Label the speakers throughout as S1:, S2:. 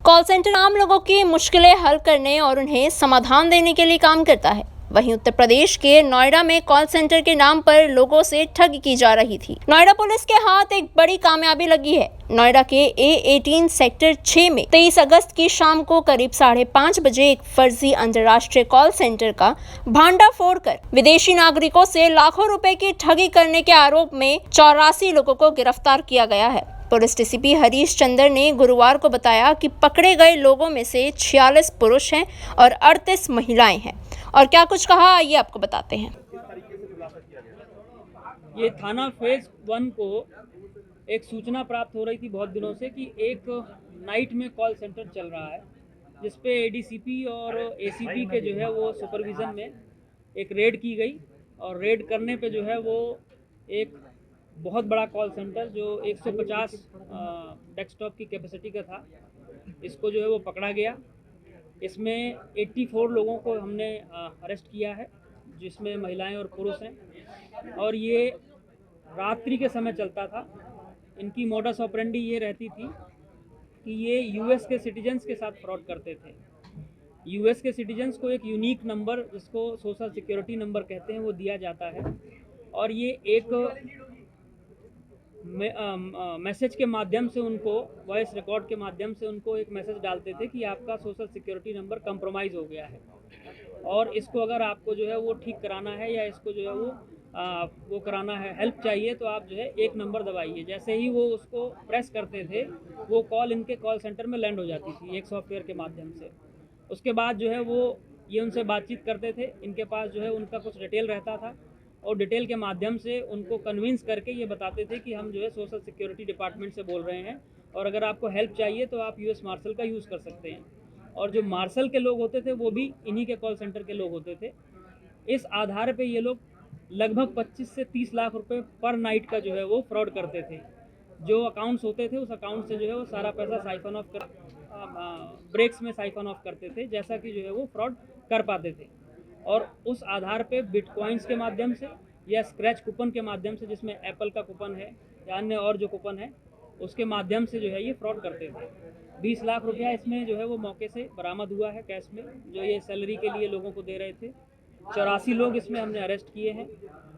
S1: Call centre आम लोगों की मुश्किलें हल करने और उन्हें समाधान देने के लिए काम करता है। वहीं उत्तर प्रदेश के नोएडा में कॉल सेंटर के नाम पर लोगों से ठगी की जा रही थी। नोएडा पुलिस के हाथ एक बड़ी कामयाबी लगी है। नोएडा के A18 सेक्टर 6 में 23 अगस्त की शाम को करीब 5:30 बजे एक फर्जी अंतर्राष्ट्रीय कॉल सेंटर का भांडा फोड़कर विदेशी नागरिकों से लाखों रुपए की ठगी करने के आरोप में 84 लोगों को गिरफ्तार किया गया है। पुलिस डीसीपी हरीश चंद्र ने गुरुवार को बताया कि पकड़े गए लोगों में से 46 पुरुष हैं और 38 महिलाएं हैं। और क्या कुछ कहा, आइए आपको बताते हैं।
S2: ये थाना फेज 1 को एक सूचना प्राप्त हो रही थी बहुत दिनों से कि एक नाइट में कॉल सेंटर चल रहा है, जिसपे एडीसीपी और एसीपी के जो है वो सुपरविज़न में एक रेड की गई। और रेड करने पे जो है वो एक बहुत बड़ा कॉल सेंटर जो 150 डेस्कटॉप की कैपेसिटी का था, इसको जो है वो पकड़ा गया। इसमें 84 लोगों को हमने अरेस्ट किया है, जिसमें महिलाएं और पुरुष हैं। और ये रात्रि के समय चलता था। इनकी मोडस ऑपरेंडी ये रहती थी कि ये यूएस के सिटीजन्स के साथ फ्रॉड करते थे। यूएस के सिटीजन्स को एक यूनिक नंबर, जिसको सोशल सिक्योरिटी नंबर कहते हैं, वो दिया जाता है। और ये एक मैसेज के माध्यम से उनको, वॉइस रिकॉर्ड के माध्यम से उनको एक मैसेज डालते थे कि आपका सोशल सिक्योरिटी नंबर कंप्रोमाइज़ हो गया है और इसको अगर आपको जो है वो ठीक कराना है या इसको जो है वो कराना है, हेल्प चाहिए, तो आप जो है एक नंबर दबाइए। जैसे ही वो उसको प्रेस करते थे, वो कॉल इनके कॉल सेंटर में लैंड हो जाती थी एक सॉफ्टवेयर के माध्यम से। उसके बाद जो है वो ये उनसे बातचीत करते थे। इनके पास जो है उनका कुछ डिटेल रहता था और डिटेल के माध्यम से उनको कन्विंस करके ये बताते थे कि हम जो है सोशल सिक्योरिटी डिपार्टमेंट से बोल रहे हैं और अगर आपको हेल्प चाहिए तो आप यूएस मार्शल का यूज़ कर सकते हैं। और जो मार्शल के लोग होते थे वो भी इन्हीं के कॉल सेंटर के लोग होते थे। इस आधार पे ये लोग लगभग 25 से 30 लाख रुपए पर नाइट का जो है वो फ्रॉड करते थे। जो अकाउंट्स होते थे उस अकाउंट से जो है वो सारा पैसा साइफन ऑफ कर ब्रेक्स में साइफन ऑफ करते थे, जैसा कि जो है वो फ्रॉड कर पाते थे। और उस आधार पे बिटकॉइंस के माध्यम से या स्क्रैच कूपन के माध्यम से, जिसमें एप्पल का कूपन है या अन्य और जो कूपन है, उसके माध्यम से जो है ये फ्रॉड करते थे। 20 लाख रुपया इसमें जो है वो मौके से बरामद हुआ है कैश में, जो ये सैलरी के लिए लोगों को दे रहे थे। 84 लोग इसमें हमने अरेस्ट किए हैं।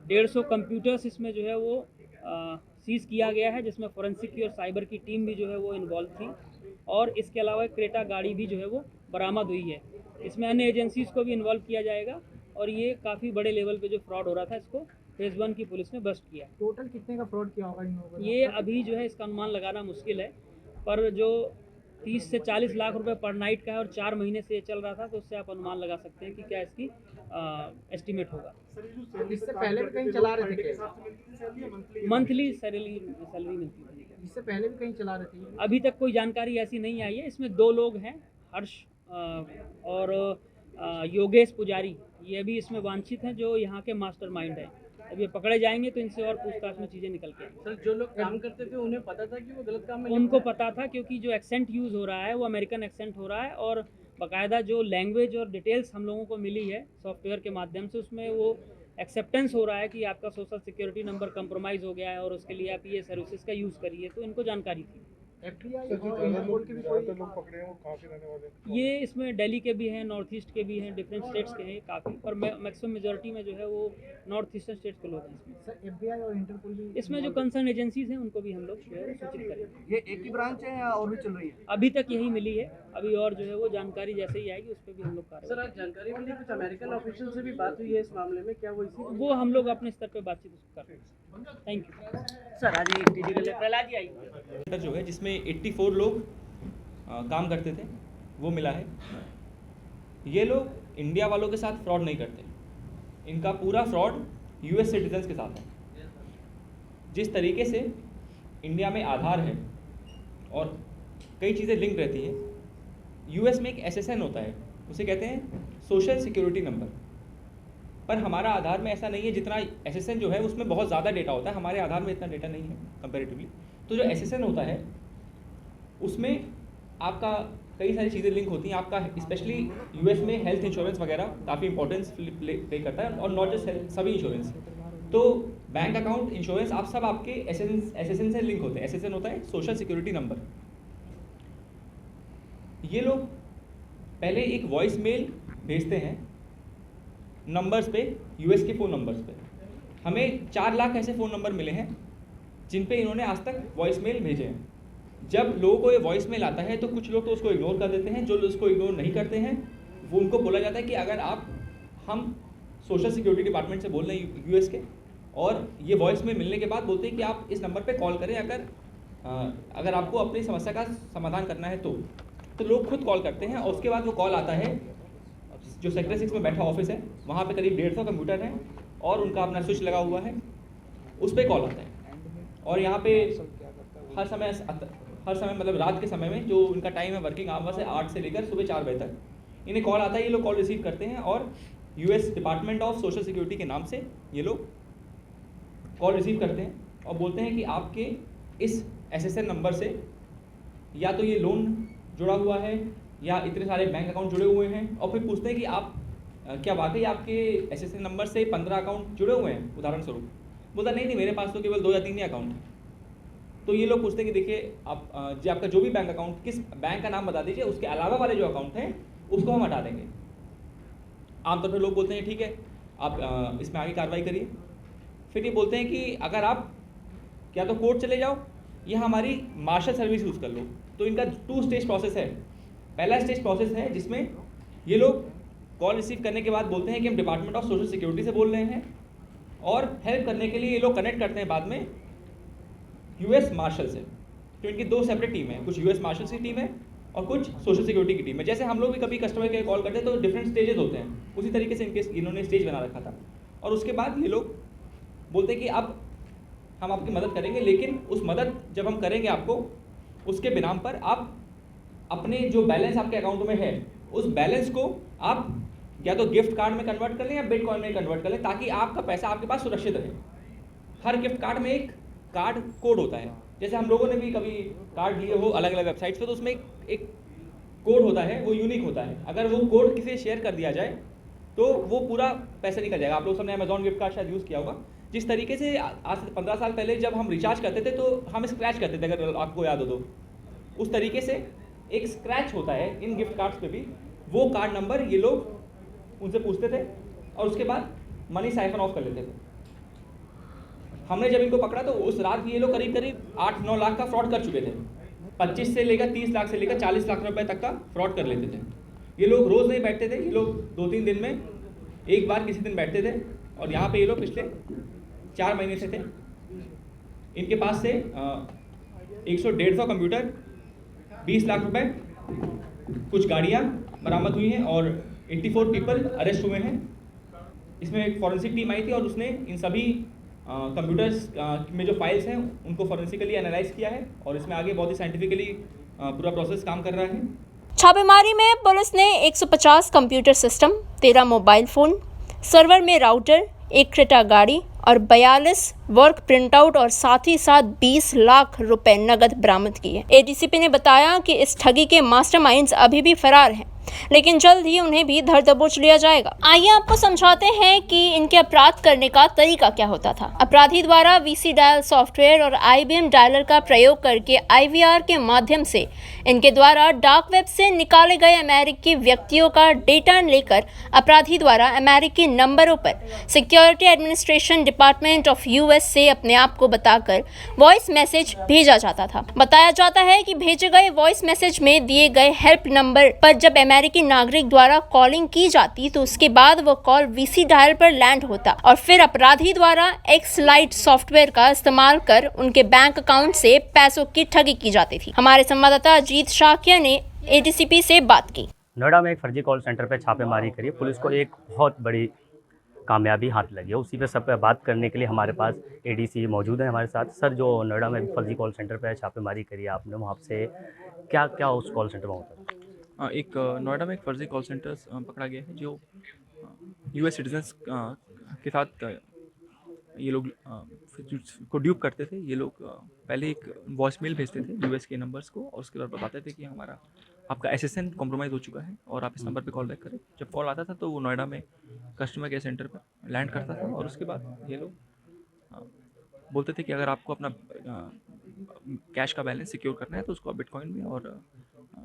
S2: 150 कंप्यूटर्स इसमें जो है वो सीज़ किया गया है, जिसमें फोरेंसिक की और साइबर की टीम भी जो है वो इन्वॉल्व थी। और इसके अलावा क्रेटा गाड़ी भी जो है वो बरामद हुई है। इसमें अन्य एजेंसीज़ को भी इन्वॉल्व किया जाएगा और ये काफ़ी बड़े लेवल पे जो फ्रॉड हो रहा था, इसको फेज़ 1 की पुलिस ने बस्ट किया।
S3: टोटल कितने का फ्रॉड किया होगा इन लोगों ने?
S2: ये अभी जो है इसका अनुमान लगाना मुश्किल है, पर जो 30 से 40 लाख रुपए पर नाइट का है और 4 महीने से ये चल रहा था, तो उससे आप अनुमान लगा सकते हैं कि क्या इसकी एस्टिमेट होगा।
S3: इससे पहले भी कहीं चला रहे थे क्या?
S2: मंथली सैलरी मिलती थी।
S3: इससे पहले भी कहीं चला रहे थे?
S2: अभी तक कोई जानकारी ऐसी नहीं आई है। इसमें 2 लोग हैं, हर्ष और योगेश पुजारी, ये भी इसमें वांछित हैं, जो यहाँ के मास्टरमाइंड हैं। अब ये पकड़े जाएंगे तो इनसे और पूछताछ में चीज़ें निकल के आएंगी।
S3: सर, जो लोग काम करते थे उन्हें पता था कि वो गलत काम में
S2: उनको पता था, क्योंकि जो एक्सेंट यूज़ हो रहा है वो अमेरिकन एक्सेंट हो रहा है और बाकायदा जो लैंग्वेज और डिटेल्स हम लोगों को मिली है सॉफ्टवेयर के माध्यम से, उसमें वो एक्सेप्टेंस हो रहा है कि आपका सोशल सिक्योरिटी नंबर कंप्रोमाइज़ हो गया है और उसके लिए आप ये सर्विसेज का यूज़ करिए, तो इनको जानकारी थी।
S3: एफबीआई और इंटरपोल के भी कोई
S4: लोग पकड़े हैं वो कहाँ के रहने वाले हैं?
S2: ये इसमें दिल्ली के भी हैं, नॉर्थ ईस्ट के भी हैं, डिफरेंट स्टेट्स के हैं काफ़ी, पर मैक्सिमम मेजॉरिटी में जो है वो नॉर्थ ईस्टर्न स्टेट्स के लोग हैं इसमें।
S3: सर, एफबीआई और इंटरपोल भी
S2: इसमें जो कंसर्न एजेंसीज हैं उनको भी हम लोग जो है सूचित करेंगे।
S3: ये एक ही ब्रांच है या और भी चल रही है?
S2: अभी तक यही मिली है, अभी और जो है वो जानकारी जैसे ही आएगी उस पर भी हम लोग
S3: सर, आज जानकारी मिली कुछ अमेरिकन ऑफिशियल से भी बात हुई है इस मामले में, क्या वो इसी
S2: वो हम लोग अपने स्तर पे बातचीत कर रहे हैं। Thank you sir. आज एक डिजिटल प्रहलाद जी आई
S5: जो है जिसमें 84 लोग काम करते थे, वो मिला है। ये लोग इंडिया वालों के साथ फ्रॉड नहीं करते, इनका पूरा फ्रॉड यूएस सिटीजन्स के साथ है। जिस तरीके से इंडिया में आधार है और कई चीज़ें लिंक रहती है, यूएस में एक एसएसएन होता है, उसे कहते हैं सोशल सिक्योरिटी नंबर। पर हमारा आधार में ऐसा नहीं है, जितना एसएसएन जो है उसमें बहुत ज़्यादा डेटा होता है, हमारे आधार में इतना डेटा नहीं है कंपैरेटिवली। तो जो एसएसएन होता है उसमें आपका कई सारी चीज़ें लिंक होती हैं। आपका स्पेशली यूएस में हेल्थ इंश्योरेंस वगैरह काफ़ी इंपॉर्टेंस प्ले करता है, और नॉट जस्ट हेल्थ, सभी इंश्योरेंस। तो बैंक अकाउंट, इंश्योरेंस, आप सब आपके एसएसएन से लिंक होते हैं। एसएसएन होता है सोशल सिक्योरिटी नंबर। ये लोग पहले एक वॉइस मेल भेजते हैं नंबर्स पे, यूएस के फ़ोन नंबर्स पे। हमें 4 लाख ऐसे फ़ोन नंबर मिले हैं जिन पे इन्होंने आज तक वॉइस मेल भेजे हैं। जब लोगों को ये वॉइस मेल आता है तो कुछ लोग तो उसको इग्नोर कर देते हैं, जो लोग उसको इग्नोर नहीं करते हैं वो उनको बोला जाता है कि अगर हम सोशल सिक्योरिटी डिपार्टमेंट से बोल रहे हैं यूएस के, और ये वॉइस मेल मिलने के बाद बोलते हैं कि आप इस नंबर पे कॉल करें अगर आपको अपनी समस्या का समाधान करना है तो लोग खुद कॉल करते हैं। और उसके बाद वो कॉल आता है, जो सेक्टर 6 में बैठा ऑफिस है वहाँ पे करीब 150 कंप्यूटर हैं और उनका अपना स्विच लगा हुआ है, उस पर कॉल आता है। और यहाँ पे हर समय मतलब रात के समय में जो उनका टाइम है वर्किंग आवर्स है 8 से लेकर सुबह 4 बजे तक इन्हें कॉल आता है। ये लोग कॉल रिसीव करते हैं और US department of social security के नाम से ये लोग कॉल रिसीव करते हैं और बोलते हैं कि आपके इस एसएसएन नंबर से या तो ये लोन जुड़ा हुआ है या इतने सारे बैंक अकाउंट जुड़े हुए हैं, और फिर पूछते हैं कि आप क्या वाकई आपके एसएसएन नंबर से 15 अकाउंट जुड़े हुए हैं उदाहरण स्वरूप। बोलता नहीं मेरे पास तो केवल 2 या 3 ही अकाउंट हैं। तो ये लोग पूछते हैं कि देखिए आप आपका जो भी बैंक अकाउंट किस बैंक का नाम बता दीजिए, उसके अलावा वाले जो अकाउंट हैं उसको हम हटा देंगे। आमतौर पर लोग बोलते हैं ठीक है आप इसमें आगे कार्रवाई करिए। फिर ये बोलते हैं कि अगर आप क्या तो कोर्ट चले जाओ या हमारी मार्शल सर्विस यूज़ कर लो। तो इनका 2 स्टेज प्रोसेस है। पहला स्टेज प्रोसेस है जिसमें ये लोग कॉल रिसीव करने के बाद बोलते हैं कि हम डिपार्टमेंट ऑफ सोशल सिक्योरिटी से बोल रहे हैं, और हेल्प करने के लिए ये लोग कनेक्ट करते हैं बाद में यूएस मार्शल से। तो इनकी 2 सेपरेट टीम है, कुछ यूएस मार्शल्स की टीम है और कुछ सोशल सिक्योरिटी की टीम है। जैसे हम लोग भी कभी कस्टमर के कॉल करते हैं तो डिफरेंट स्टेजेस होते हैं, उसी तरीके से इन्होंने स्टेज बना रखा था। और उसके बाद ये लोग बोलते हैं कि अब हम आपकी मदद करेंगे, लेकिन उस मदद जब हम करेंगे आपको उसके बिनाम पर आप अपने जो बैलेंस आपके अकाउंट में है उस बैलेंस को आप या तो गिफ्ट कार्ड में कन्वर्ट कर लें या बिटकॉइन में कन्वर्ट कर लें, ताकि आपका पैसा आपके पास सुरक्षित रहे। हर गिफ्ट कार्ड में एक कार्ड कोड होता है। जैसे हम लोगों ने भी कभी कार्ड लिए हो अलग अलग वेबसाइट्स पे, तो उसमें एक कोड होता है, वो यूनिक होता है। अगर वो कोड किसी से शेयर कर दिया जाए तो वो पूरा पैसा निकल जाएगा। आप लोग सबने अमेजॉन गिफ्ट कार्ड शायद यूज़ किया होगा। जिस तरीके से आज से 15 साल पहले जब हम रिचार्ज करते थे तो हम स्क्रैच करते थे, अगर आपको याद हो तो, उस तरीके से एक स्क्रैच होता है इन गिफ्ट कार्ड्स पे भी। वो कार्ड नंबर ये लोग उनसे पूछते थे और उसके बाद मनी साइफन ऑफ कर लेते थे। हमने जब इनको पकड़ा तो उस रात ये लोग करीब 8-9 लाख का फ्रॉड कर चुके थे। 25 से लेकर 30 लाख से लेकर 40 लाख रुपए तक का फ्रॉड कर लेते थे। ये लोग रोज़ नहीं बैठते थे, ये लोग 2-3 दिन में एक बार किसी दिन बैठते थे। और यहाँ पे ये लोग पिछले 4 महीने से थे। इनके पास से 100-150 कंप्यूटर, 20 लाख रुपए, कुछ गाड़ियाँ बरामद हुई हैं और 84 पीपल अरेस्ट हुए हैं। इसमें एक फॉरेंसिक टीम आई थी और उसने इन सभी कंप्यूटर्स में जो फाइल्स हैं उनको फॉरेंसिकली एनालाइज किया है और इसमें आगे बहुत ही साइंटिफिकली पूरा प्रोसेस काम कर रहा है।
S1: छापेमारी में पुलिस ने 150 computer system, 13 mobile phone, server में राउटर, 1 क्रेटा गाड़ी और 42 वर्क प्रिंटआउट और साथ ही साथ 20 लाख रुपए नगद बरामद किए। एडीसीपी ने बताया कि इस ठगी के मास्टरमाइंड्स अभी भी फरार हैं, लेकिन जल्द ही उन्हें भी धर दबोच लिया जाएगा। आइए आपको समझाते हैं कि इनके अपराध करने का तरीका क्या होता था। अपराधी द्वारा वीसी डायल सॉफ्टवेयर और आईबीएम डायलर का प्रयोग करके आईवीआर के माध्यम से इनके द्वारा डार्क वेब से निकाले गए अमेरिकी व्यक्तियों का डेटा लेकर अपराधी द्वारा अमेरिकी नंबरों पर security administration department of US से अपने आप को बताकर वॉइस मैसेज भेजा जाता था। बताया जाता है कि भेजे गए वॉइस मैसेज में दिए गए हेल्प नंबर पर जब अमेरिकी नागरिक द्वारा कॉलिंग की जाती तो उसके बाद वो कॉल वीसी डायल पर लैंड होता और फिर अपराधी द्वारा एक्सलाइट सॉफ्टवेयर का इस्तेमाल कर उनके बैंक अकाउंट से पैसों की ठगी की जाती थी। हमारे संवाददाता अजीत शाकिया ने एडीसीपी से बात की।
S6: नोएडा में एक फर्जी कॉल सेंटर पर छापेमारी करी, पुलिस को एक बहुत बड़ी कामयाबी हाथ लगी है। उसी पे सब पे बात करने के लिए हमारे पास एडीसी मौजूद है हमारे साथ। सर, जो नोएडा में फर्जी कॉल सेंटर पे छापेमारी करी आपने, वहाँ से क्या क्या उस कॉल सेंटर में होता है?
S5: एक नोएडा में एक फर्जी कॉल सेंटर पकड़ा गया है जो यूएस सिटीजन्स के साथ ये लोग को ड्यूप करते थे। ये लोग पहले एक वॉइस मेल भेजते थे यूएस के नंबर्स को और उसके बाद बताते थे कि आपका एसएसएन कॉम्प्रोमाइज़ हो चुका है और आप इस नंबर पे कॉल बैक करें। जब कॉल आता था तो वो नोएडा में कस्टमर केयर सेंटर पर लैंड करता था और उसके बाद ये लोग बोलते थे कि अगर आपको अपना कैश का बैलेंस सिक्योर करना है तो उसको आप बिटकॉइन में और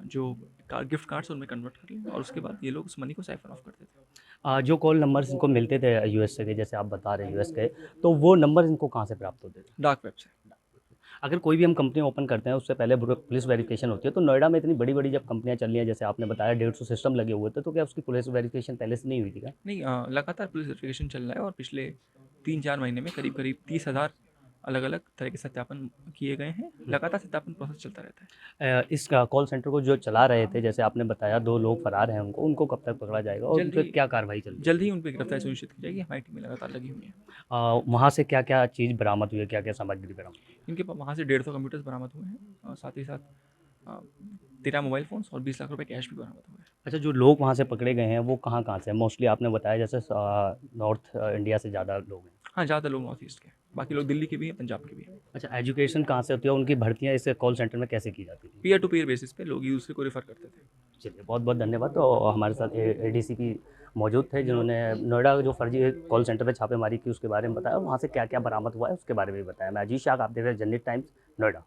S7: जो गिफ्ट कार्ड्स उनमें कन्वर्ट कर लिए और उसके बाद ये लोग उस मनी को साइफन ऑफ करते थे।
S6: जो कॉल नंबर्स इनको मिलते थे यूएस के, जैसे आप बता रहे हैं यूएस के, तो वो नंबर इनको कहाँ से प्राप्त होते थे?
S7: डार्क वेब से।
S6: अगर कोई भी हम कंपनी ओपन करते हैं उससे पहले पुलिस वेरिफिकेशन होती है, तो नोएडा में इतनी बड़ी बड़ी जब कंपनियां चल रही हैं, जैसे आपने बताया 150 सिस्टम लगे हुए थे, तो क्या उसकी पुलिस वेरिफिकेशन पहले से नहीं हुई थी क्या?
S7: नहीं, लगातार पुलिस वेरिफिकेशन चल रहा है और पिछले 3-4 महीने में करीब 30,000 अलग अलग तरह के सत्यापन किए गए हैं। लगातार सत्यापन प्रोसेस चलता रहता है।
S6: इस कॉल सेंटर को जो चला रहे थे, जैसे आपने बताया 2 लोग फरार हैं, उनको कब तक पकड़ा जाएगा और उन
S7: जल्दी-
S6: पर क्या कार्रवाई चल रही है?
S7: जल्द ही उन पर गिरफ्तारी सुनिश्चित की जाएगी। हमारी टीमें लगातार लगी हुई हैं।
S6: वहाँ से क्या क्या चीज़ बरामद हुई है, क्या क्या सामग्री बरामद हुई है?
S7: इनके वहाँ से 150 कंप्यूटर्स बरामद हुए हैं और साथ ही साथ 13 मोबाइल फ़ोन्स और 20 लाख रुपए कैश भी बरामद हुए हैं।
S6: अच्छा, जो लोग वहाँ से पकड़े गए हैं वो कहाँ कहाँ से हैं? मोस्टली आपने बताया जैसे नॉर्थ इंडिया से ज़्यादा लोग हैं।
S7: हाँ, ज़्यादा लोग नॉर्थ ईस्ट के, बाकी लोग दिल्ली के भी हैं, पंजाब के भी हैं।
S6: अच्छा, एजुकेशन कहाँ से होती है, उनकी भर्तियाँ इस कॉल सेंटर में कैसे की जाती थी?
S7: पीयर टू पीयर बेसिस पे लोग एक दूसरे को रेफर करते थे।
S6: चलिए, बहुत बहुत धन्यवाद। तो हमारे साथ एडीसीपी मौजूद थे, जिन्होंने नोएडा जो फर्जी कॉल सेंटर पे छापेमारी की उसके बारे में बताया, वहाँ से क्या क्या बरामद हुआ है उसके बारे में भी बताया। मैं अजीत शाह, आप देख रहे हैं जनहित टाइम्स, नोएडा।